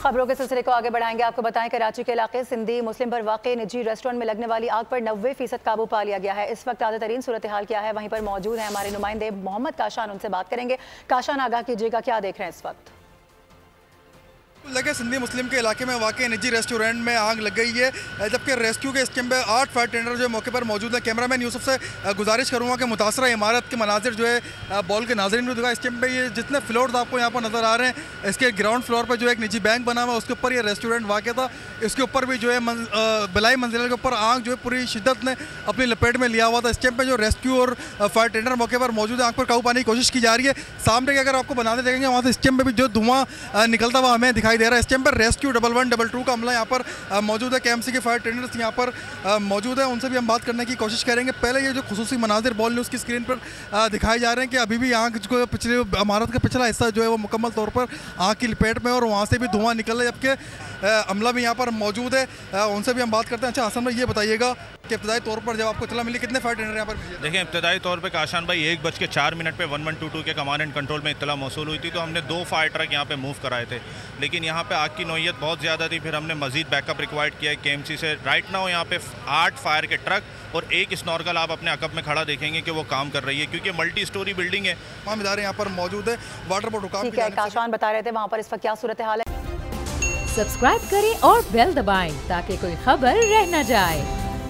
खबरों के सिलसिले को आगे बढ़ाएंगे। आपको बताएं कराची के इलाके सिंधी मुस्लिम पर वाक़ निजी रेस्टोरेंट में लगने वाली आग पर 90% काबू पा लिया गया है। इस वक्त ताज़ा तरीन सूरत हाल क्या है, वहीं पर मौजूद है हमारे नुमाइंदे मोहम्मद काशान, उनसे बात करेंगे। काशान, आगाह कीजिएगा, क्या देख रहे हैं इस वक्त? लगे सिंधी मुस्लिम के इलाके में वाकई निजी रेस्टोरेंट में आग लग गई है, जबकि रेस्क्यू के स्कीम में 8 फायर टेंडर जो मौके पर मौजूद है। कैमरामैन यूसुफ से गुजारिश करूंगा कि मुतासरा इमारत के मनाजिर जो है बॉल के नाज़रीन को दिखा। स्कीम में ये जितने फ्लोर्स आपको यहाँ पर नज़र आ रहे हैं, इसके ग्राउंड फ्लोर पर जो एक निजी बैंक बना हुआ है, उसके ऊपर ये रेस्टोरेंट वाक़ था। इसके ऊपर भी जो है बिलाई मंजिल के ऊपर आग जो है पूरी शिद्दत ने अपनी लपेट में लिया हुआ था। स्कीम पर जो रेस्क्यू और फायर टेंडर मौके पर मौजूद है, आग पर काबू पाने की कोशिश की जा रही है। सामने के अगर आपको बनाते देखेंगे, वहाँ से स्कीम में भी जो धुआं निकलता हुआ हमें दिखाई दे रहा है। स्कीम पर रेस्क्यू 1112 का अमला यहाँ पर मौजूद है। KMC के फायर टेंडर्स यहाँ पर मौजूद है, उनसे भी हम बात करने की कोशिश करेंगे। पहले ये जो खुसूसी मनाजिर बॉल न्यूज़ की स्क्रीन पर दिखाए जा रहे हैं कि अभी भी आग को पिछले इमारत का पिछला हिस्सा जो है वो मुकम्मल तौर पर आग की लपेट में और वहाँ से भी धुआं निकल रहा है, जबकि अमला भी यहाँ पर मौजूद है, उनसे भी हम बात करते हैं। अच्छा हसन भाई, ये बताइएगा कि इब्तदाई तौर पर जब आपको इतला मिली, कितने फायर टेंडर यहाँ पर मिले? देखिए, इब्तदाई तौर पर काशान भाई 1:04 पे 1122 के कमांड एंड कंट्रोल में इतला मौसूल हुई थी, तो हमने 2 फायर ट्रक यहाँ पे मूव कराए थे, लेकिन यहाँ पे आग की नौयत बहुत ज़्यादा थी। फिर हमने मजीद बैकअप रिक्वायर्ड किया है KMC से। राइट नाउ यहाँ पे 8 फायर के ट्रक और 1 स्नॉर्कल आप अपने अकब में खड़ा देखेंगे कि वो काम कर रही है, क्योंकि मल्टी स्टोरी बिल्डिंग है। तमाम इदारे यहाँ पर मौजूद है। वाटर बोर्ड ठीक है, काशान बता रहे थे वहाँ पर इस वक्त क्या सूरत हाल है। सब्सक्राइब करें और बेल दबाएं ताकि कोई खबर रह न जाए।